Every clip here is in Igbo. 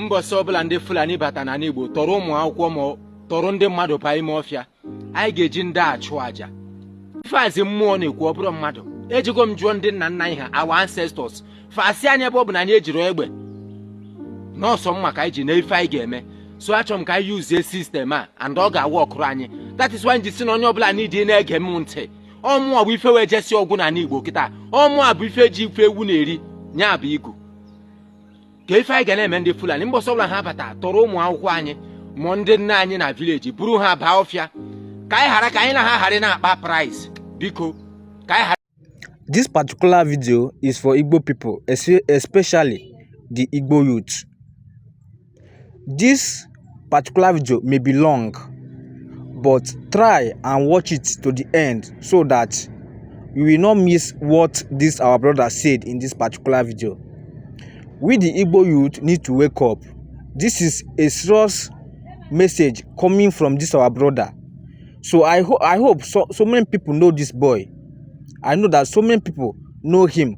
Mbosi ọbụla ndị Fulani bata na Igbo tọrọ ụmụ akwụkwọ ma tọrọ ndị mmadụ baa ime ọfịa, anyị ga-eji ndị achụ aja. Ife mmụọ na-ekwu ọ bụrụ mmadụ. Ejigo m jụọ ndị nna nna anyị ha, our ancestors, fasị anyị ebe ọ bụ na anyị ejiri egbe n'ọsọ mma ka anyị ji na ife anyị ga-eme. So achọrọ m ka anyị yuzie sistem a and ọ ga-awa ọkụrụ anyị. That is why m ji si na onye ọbụla n'idi na-ege m ntị. Ọmụọ bụ ife wee jesi ọgwụ na Igbo kịta. Ọmụọ bụ ife ji ife ewu na-eri nya bụ igu. Ka ife anyị ga na-eme ndị Fulani mgbọsọ ọbụla ha bata tọrọ ụmụ akwụkwọ anyị ma ndị nna anyị na vileji buru ha baa ọfịa ka anyị ghara ka anyị na ha ghara na-akpa price biko ka anyị ghara. This particular video is for Igbo people, especially the Igbo youth. This particular video may be long, but try and watch it to the end so that you will not miss what this our brother said in this particular video. We the Igbo youth need to wake up. This is a serious message coming from this our brother. So I hope so many people know this boy. I know that so many people know him.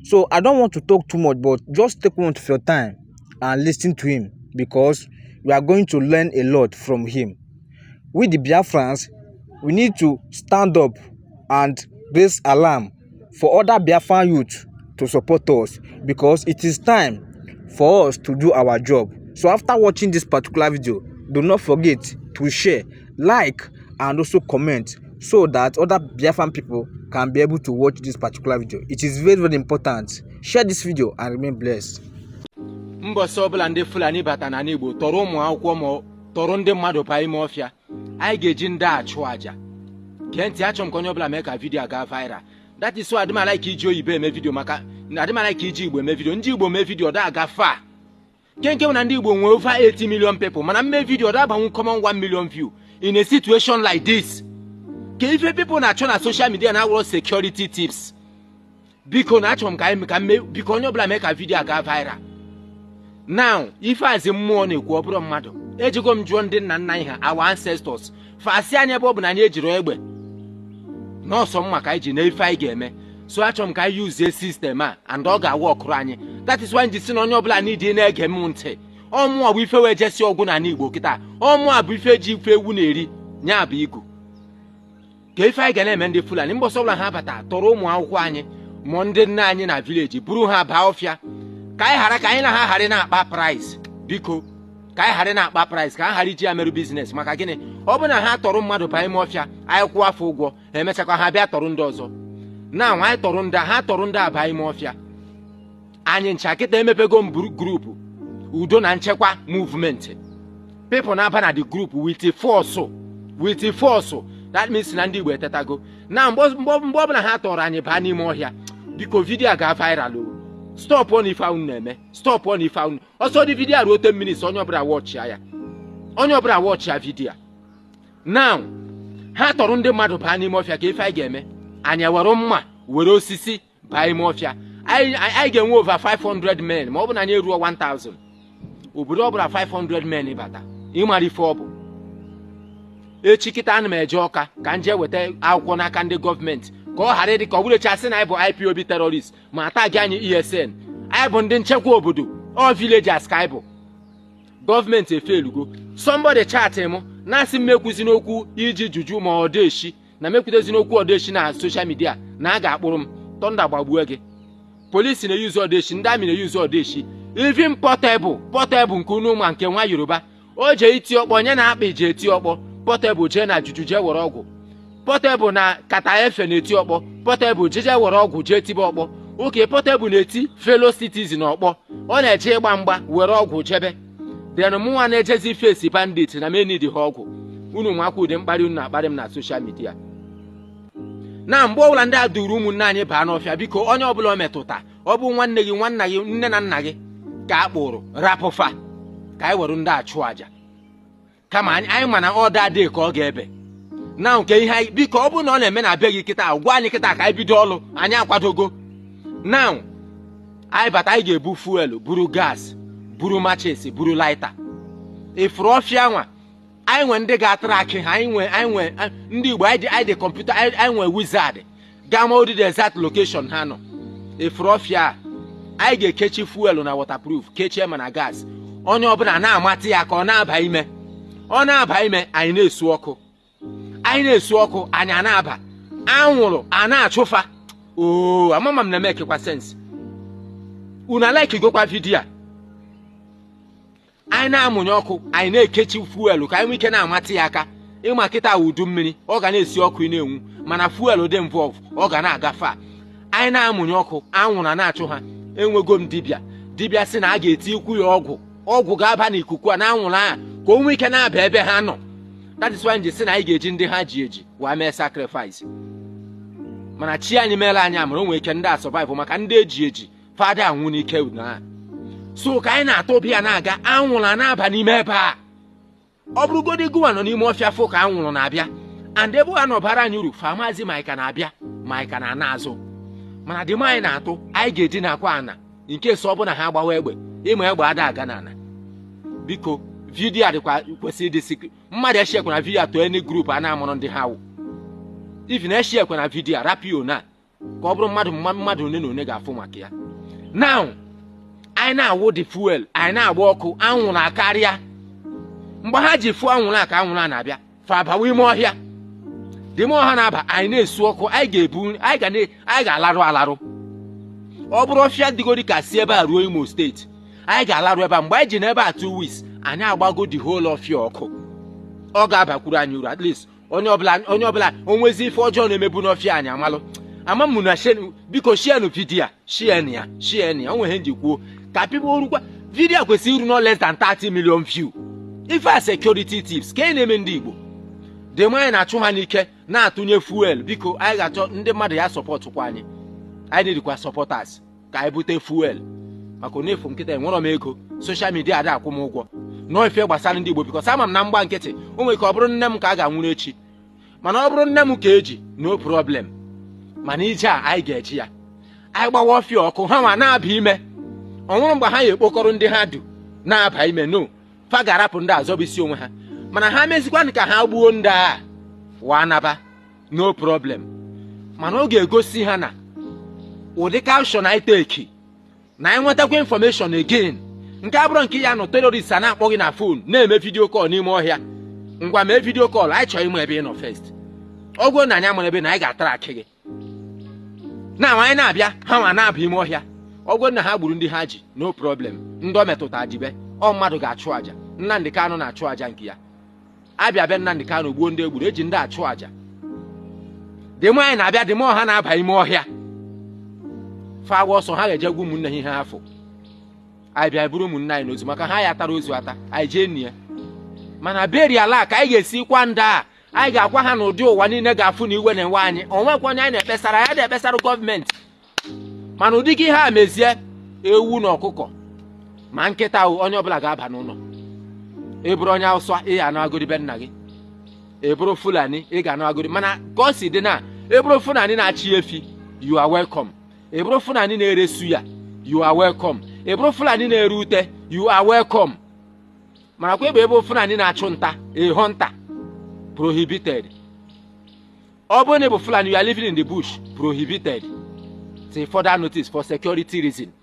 So I don't want to talk too much, but just take one of your time and listen to him, because we are going to learn a lot from him. We the Biafrans, we need to stand up and raise alarm for other Biafran youth to support us, because it is time for us to do our job. So after watching this particular video, do not forget to share, like, and also comment, so that other Biafran people can be able to watch this particular video. It is very, very important. Share this video and remain blessed. Mbosi ọbụla ndị Fulani bata na Igbo tọrọ ụmụ akwụkwọ ma tọrọ ndị mmadụ baa ime ọfịa, anyị ga-eji ndị achụ aja. Gee ntị, achọrọ m ka onye ọbụla mee ka vidio ga viral. That is why adịmala ka iji oyibo eme vidio, maka adịmala ka iji Igbo eme vidio. Ndị Igbo mee vidio da aga far. Kenke na ndị Igbo nwere over 80 million people, mana mme vidio da abanwu common 1 million view in a situation like this. Ka ife people na-achọ na social media na world security tips. Biko na achọrọ m ka biko onye ọbụla mee ka vidio ga viral. Now, ife mmụọ na-ekwu ọ bụrụ mmadụ. Ejigo m jụọ ndị nna nna anyị ha, our ancestors, fasị anyị ebe ọ bụ na anyị ejiri egbe n'ọsọ mma ka anyị ji na ife anyị ga-eme. So achọrọ m ka anyị yuzie sistem a and ọ ga-awa ọkụrụ anyị. That is why m ji si na onye ọbụla n'idi na-ege m ntị. Ọmụọ bụ ife wee jesi ọgwụ na Igbo kịta. Ọmụọ bụ ife ji ife ewu na-eri nya bụ igu. Ka ife anyị ga na-eme ndị Fulani mgbọsọ ọbụla ha bata tọrọ ụmụ akwụkwọ anyị ma ndị nna anyị na vileji buru ha baa ọfịa ka anyị ghara ka anyị na ha ghara na-akpa price biko ka anyị ghara na-akpa price, ka ha ghara iji ya merụ biznes. Maka gịnị? Ọ bụ na ha tọrọ mmadụ baa ime ọfịa, anyị kwụọ afọ ụgwọ, emechakwa ha bịa tọrọ ndị ọzọ. Na anyị tọrọ ndị ha tọrọ ndị abaa ime ọfịa, anyị ncha kịta emepego m grupu udo na nchekwa movement. People na-aba na the group with force. That means na ndị Igbo etetago. Na mgbe ọbụla ha tọrọ anyị baa n'ime ọhịa, biko vidio ga viral. Stop on ife ahụ na-eme. Stop on ife ahụ. Also the video ruo 10 minutes, onye ọbụla watch ya. Onye ọbụla watch ya video. Now, ha tọrọ ndị mmadụ baa n'ime ọfịa, ka ife anyị ga-eme. Anyị were mma, were osisi baa ime ọfịa. Anyị ga-enwe over 500 men, ma ọ bụ na anyị eruo 1000. Obodo ọbụla 500 men ịbata. Ịmara ife ọ bụ. Echi kịta ana m eje Ọka ka nje weta akwụkwọ n'aka ndị gọọmenti ka ọ ghara dị ka ọ bụrụ chasị na anyị bụ IPOB terrorist ma atagi anyị ESN. Anyị bụ ndị nchekwa obodo, all villagers ka anyị bụ. Gọọmenti efelugo. Somebody chat m na-asị m mekwuzi n'okwu iji juju ma ọdeshi na mekwutezi n'okwu ọdeshi na social media na a ga-akpụrụ m tọnda gbagbuo gị. Polisi na-eyuzu ọdeshi, ndị amị na-eyuzu ọdeshi. Even portable nke unu ma nke nwa Yoruba o jee iti ọkpọ, onye na-akpa je eti ọkpọ. Portable jee na juju jee were ọgwụ. Portable na kata efe na-eti ọkpọ. Portable jee were ọgwụ jee tibe ọkpọ. Oke Portable na-eti fellow citizen ọkpọ. Ọ na-eje ịgba mgba were ọgwụ jebe. Then mụnwa na-ejezi face bandit na me need ha ọgwụ. Unu nwakwu ụdị mkparị unu na-akparị m na social media. Na mgbe ọbụla ndị a duru ụmụnne anyị baa n'ọfịa, biko onye ọbụla o metụta, ọ bụ nwanne gị, nwanna gị, nne na nna gị ka a kpụrụ rapụfa ka anyị were ndị achụ aja. Kama anyị ma na ọ dị ka ọ ga-ebe. Na nke ihe anyị biko ọ bụ na ọ na-eme na be gị kịta, gwa anyị kịta ka anyị bido ọlụ, anyị akwadogo. Now anyị bata, anyị ga-ebu fuel, buru gas, buru matches, buru lighter. Ifuru ọfịa nwa anyị nwe ndị ga-atrak ha, anyị nwe ndị Igbo, anyị dị kọmputa, anyị nwe wizard ga-ama ụdị the exact location ha nọ. Ifuru ọfịa anyị ga-ekechi fuel na waterproof, kechie ma na gas. onye ọbụla na-amata ya ka ọ na-aba ime. Ọ na-aba ime, anyị na-esu ọkụ. Anyị na-esu ọkụ, anyị na-aba. Anwụrụ, a na-achụfa. Oo, amama m na-emekekwa sense. Una like gokwa vidio a. Anyị na-amụnye ọkụ, anyị na-ekechi fuelu ka anyị nwee ike na-amata ya aka. Ịma kịta udu mmiri, ọ ga na-esi ọkụ na-enwu, mana fuelu dị involve, ọ ga na-agafe. Anyị na-amụnye ọkụ, anwụrụ na-achụ ha. Enwego m dibịa sị na a ga-eti ikwu ya ọgwụ ga-aba n'ikuku a na anwụrụ a ka o nwee ike na-aba ebe ha nọ. That is why nji sị na anyị ga-eji ndị ha ji eji wee mee sacrifice. Mana chi anyị meela anyị amara o nwee ike ndị a survive maka ndị eji eji fada anwụ n'ike na. So ka anyị na-atọ obi ya na-aga, anwụrụ na-aba n'ime ebe a. Ọ bụrụgodị gụwa nọ n'ime ọfịa fụ ka anwụrụ na-abịa, and ebe ha nọbara anyị uru famazi maịka na-abịa maịka na-ana azụ. Mana dị m anyị na-atụ, anyị ga-eji na-akwa ana nke so ọ bụ na ha agbawa egbe ịma egbe ada aga n'ana. Biko vidio a dịkwa kwesịrị ịdị sikri. Mmadụ eshekwa na vidio atọ any group a na-amụrụ ndị ha wụ. If na eshekwa na vidio a rapio na ka ọ bụrụ mmadụ one na one ga-afụ maka ya. Now anyị na-awụ the fuel, anyị na-agba ọkụ, anwụrụ akarịa. Mgbe ha ji fụ anwụrụ a ka anwụrụ a na-abịa fa abawa ime ọhịa. Dị m ọha na-aba, anyị na-esu ọkụ, anyị ga-ebu, anyị ga-alarụ. Ọ bụrụ ọfịa dịgodi ka si ebe a ruo Imo steeti, anyị ga-alarụ ebe a. Mgbe anyị ji n'ebe a 2 weeks, anyị agbago the whole ọfịa ọkụ. Ọ ga-abakwuru anyị uru, at least onye ọbụla onwezi ife ọjọọ na-emebu n'ọfịa anyị amalụ. Ama m na biko shienu vidio a, shienu ya, o nweghị nji kwuo ka people rukwa. Vidio kwesịrị iru no less than 30 million view. Ife a security tips ka ị na-eme ndị Igbo. Dị m anyị na-achụ ha n'ike na-atụnye fuel. Biko anyị ga-achọ ndị mmadụ ya sọpọtụkwa anyị. Anyị na-edikwa supporters ka anyị bute fuel. Maka onefu nkịta enwere m ego, social media ada akwụ m ụgwọ. Nọọ ife gbasara ndị Igbo biko sama m na mgba nkịtị. O nwere ka ọ bụrụ nne m ka a ga-anwụrụ echi. Mana ọ bụrụ nne m ka eji, no problem. Mana ije a anyị ga-eji ya. Anyị gbawa ọfịa ọkụ, ha nwa na-aba ime. Ọ nwụrụ mgbe ha ya ekpokọrọ ndị ha du na-aba ime, no. Fa ga-arapụ ndị azọbisi onwe ha. Mana ha mezikwanụ ka ha gbuo ndị a wa naba, no problem. Mana ọ ga-egosi ha na ụdị caution anyị take na anyị nwetakwa information again. Nke abụrụ nke ya nọ terrorist a na-akpọ gị na phone na-eme video call n'ime ọhịa. Ngwa mee video call, anyị chọrọ ịmụ ebe ị nọ first. Ọgwụ na anyị amụrụ ebe na anyị ga-atara akị gị. Na anyị na-abịa, ha nwa na-aba ime ọhịa. Ọgwụ na ha gburu ndị ha ji, no problem. Ndị o metụta jibe, ọ mmadụ ga-achụ aja. Nnamdi Kanu na-achụ aja nke ya. Abịa be Nnamdi Kanu gbuo ndị egburu, eji ndị achụ aja. Dị m anyị na-abịa, dị m ọha na-aba ime ọhịa. Fa ọsọ ha ga-eje gwu ụmụnne ha ihe afọ. Anyị bịa buru ụmụnne anyị n'ozu maka ha ya tara ozu ata, anyị jee nne ya. Mana beri ala ka anyị ga-esi kwa ndị a, anyị ga-akwa ha n'ụdị ụwa niile ga-afụ na iwe na-enwe anyị. Onwekwa onye anyị na-ekpesara, ya na-ekpesara gọọmenti. Mana ụdị gị ha mezie ewu na ọkụkọ ma nkịta onye ọbụla ga-aba n'ụlọ. Ị bụrụ onye Hausa, ị ga-anagodi be nna gị. Ị bụrụ Fulani, ị ga-anagodi. Mana ka o si dị na ị bụrụ Fulani na-achị efi, you are welcome. Ị bụrụ Fulani na-ere suya, you are welcome. Ị bụrụ Fulani na-ere ute, you are welcome. Mana kwa ebe Fulani na-achụ nta, ịhụ nta, prohibited. Ọ bụrụ na ị bụ Fulani, you are living in the bush, prohibited. Say further notice for security reason.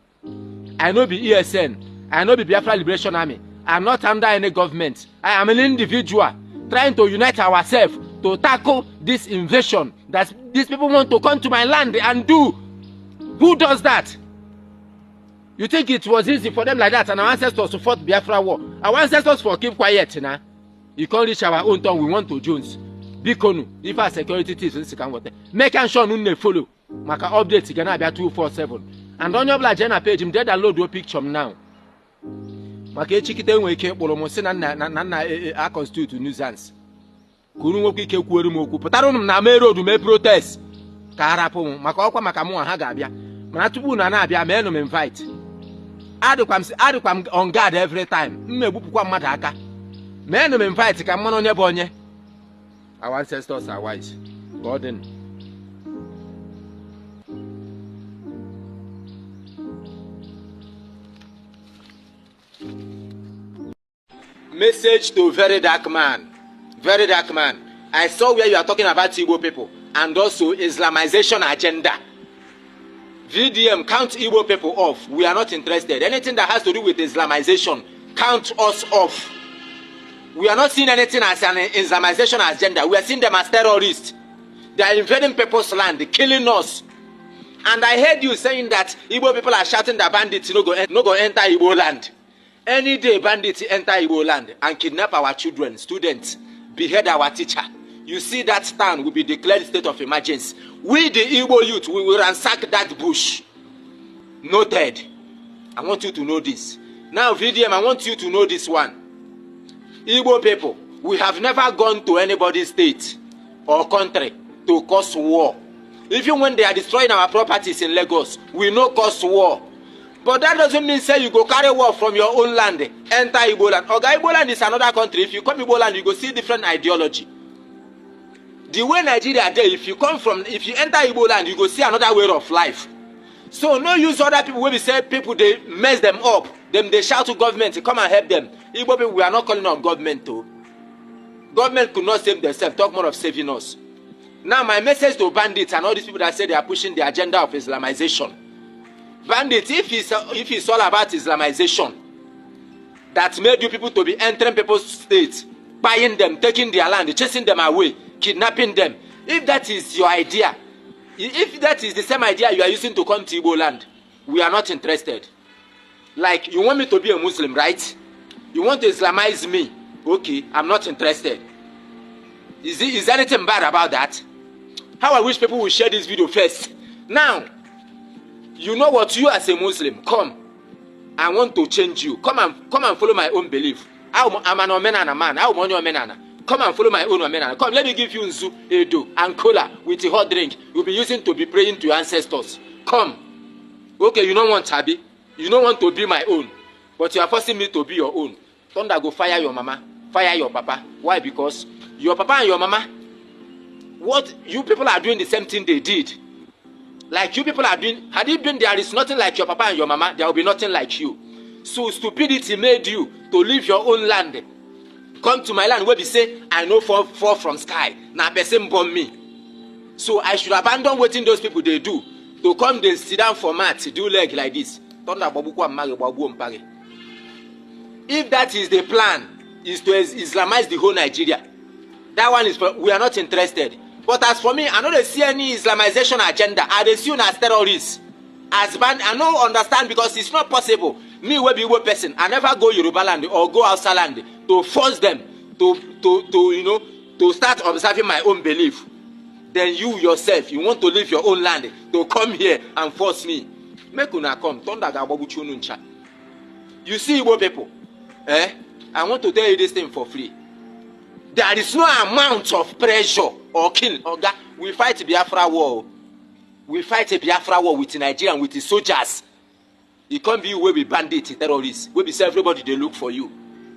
I know be ESN, I know be Biafra Liberation Army. I'm not under any government. I am an individual trying to unite ourselves to tackle this invasion that these people want to come to my land and do. Who does that? You think it was easy for them like that and our ancestors to fight Biafra war? Our ancestors for keep quiet now. You can't reach our own tongue, we want to Jones. Bikonu, if our security teams can what make sure no follow. Maka update gonna be 247. And on your Blajena page, him dead download your picture now. Maka echikite nwe ike kpọrọ m sị na a constitute nuisance. Kunu nwoke ike kwueru m okwu. Pụtara m na main road mee protest. Ka harapụ m maka ọkwa maka mụ ha ga-abịa. Mana tupu na na-abịa mee nụ m invite. Adịkwa m on guard every time. Mmegbupụkwa mmadụ aka. Mee nụ m invite ka mmanụ onye bụ onye. Our ancestors are wise. Godin. Message to very dark man. Very dark man. I saw where you are talking about Igbo people and also Islamization agenda. VDM, count Igbo people off. We are not interested. Anything that has to do with Islamization, count us off. We are not seeing anything as an Islamization agenda. We are seeing them as terrorists. They are invading people's land, killing us. And I heard you saying that Igbo people are shouting that bandits no go enter Igbo land. Any day bandits enter Igbo land and kidnap our children, students, behead our teacher. You see that town will be declared state of emergency. We, the Igbo youth, we will ransack that bush. Noted. I want you to know this. Now, VDM, I want you to know this one. Igbo people, we have never gone to anybody's state or country to cause war. Even when they are destroying our properties in Lagos, we no cause war. But that doesn't mean say you go carry war from your own land, enter Igbo land. Oga, Igbo land is another country. If you come Igbo land, you go see different ideology. The way Nigeria there, if you enter Igbo land, you go see another way of life. So no use other people when we say people they mess them up. Them they shout to government to come and help them. Igbo people, we are not calling on government to. Government could not save themselves. Talk more of saving us. Now my message to bandits and all these people that say they are pushing the agenda of Islamization. Bandits, if it's all about Islamization, that made you people to be entering people's states, buying them, taking their land, chasing them away, kidnapping them. If that is your idea, if that is the same idea you are using to come to Igbo land, we are not interested. Like, you want me to be a Muslim, right? You want to Islamize me. Okay, I'm not interested. Is there anything bad about that? How I wish people will share this video first. Now, you know what? You as a Muslim, come. I want to change you. Come and follow my own belief. I'm an Omenana man. I'm on your Omenana. Come and follow my own Omenana. Come, let me give you Nzu, Edo, and Cola with a hot drink. You'll be using to be praying to your ancestors. Come. Okay, you don't want Tabi. You don't want to be my own. But you are forcing me to be your own. Thunder go fire your mama. Fire your papa. Why? Because your papa and your mama, what you people are doing the same thing they did. Like you people are doing, had it been there is nothing like your papa and your mama, there will be nothing like you. So stupidity made you to leave your own land. Come to my land where we say, I know fall from sky. Now person born me. So I should abandon what those people they do. To come they sit down for mat, do leg like this. If that is the plan, is to Islamize the whole Nigeria, that one is, we are not interested. But as for me, I don't see any Islamization agenda. I don't see you as terrorists. As band, I don't understand because it's not possible. Me, will be a person. I never go Yoruba land or go outside land to force them to start observing my own belief. Then you yourself, you want to leave your own land to come here and force me. Make una come. You see, Igbo people, I want to tell you this thing for free. There is no amount of pressure or kill. We fight Biafra war. We fight a Biafra war with Nigerian, with the soldiers. It can't be where we bandits, terrorists. We be say everybody they look for you.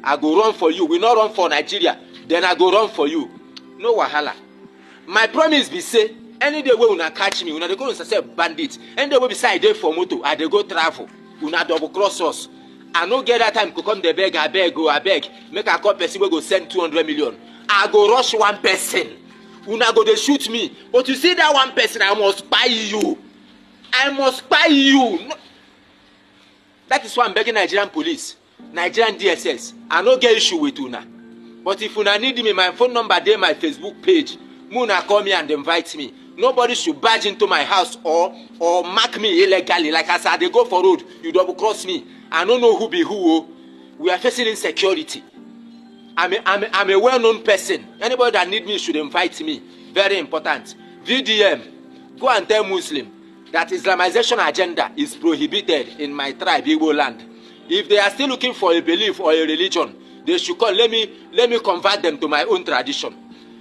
I go run for you. We not run for Nigeria. Then I go run for you. No wahala. My promise be say any day when una catch me, una they go and say bandits. Any day we be say I dey for moto, I dey go travel. Una double cross us. I no get that time to come the beg, I beg. Make a call person we go send 200 million. I go rush one person. Una go they shoot me. But you see that one person, I must spy you. I must spy you. No. That is why I'm begging Nigerian police, Nigerian DSS. I no get issue with una. But if una need me, my phone number there, my Facebook page. Muna call me and invite me. Nobody should barge into my house or mark me illegally. Like I said, they go for road, you double cross me. I don't know who be who. We are facing insecurity. I'm a well-known person. Anybody that need me should invite me. Very important. VDM, go and tell Muslim that Islamization agenda is prohibited in my tribe, Igbo land. If they are still looking for a belief or a religion, they should come. Let me convert them to my own tradition.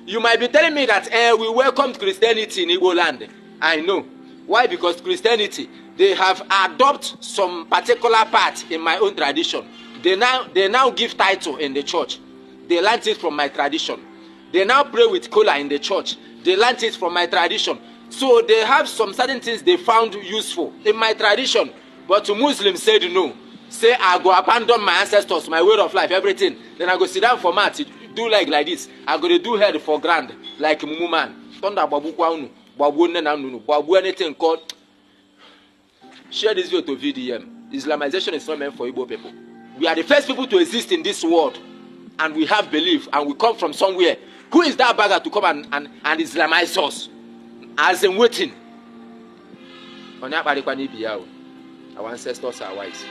You might be telling me that we welcome Christianity in Igbo land. I know. Why? Because Christianity, they have adopted some particular part in my own tradition. They now give title in the church. They learned it from my tradition. They now pray with cola in the church. They learned it from my tradition. So they have some certain things they found useful in my tradition. But to Muslims said no. Say I go abandon my ancestors, my way of life, everything. Then I go sit down for mat, do like this. I go to do head for grand, like Mumu man. Thunder babu kwaunu, babu nenanunu, babu anything called. Share this video to VDM. Islamization is not meant for Igbo people. We are the first people to exist in this world, and we have belief, and we come from somewhere. Who is that beggar to come and Islamize us? As in waiting. Our ancestors are wise.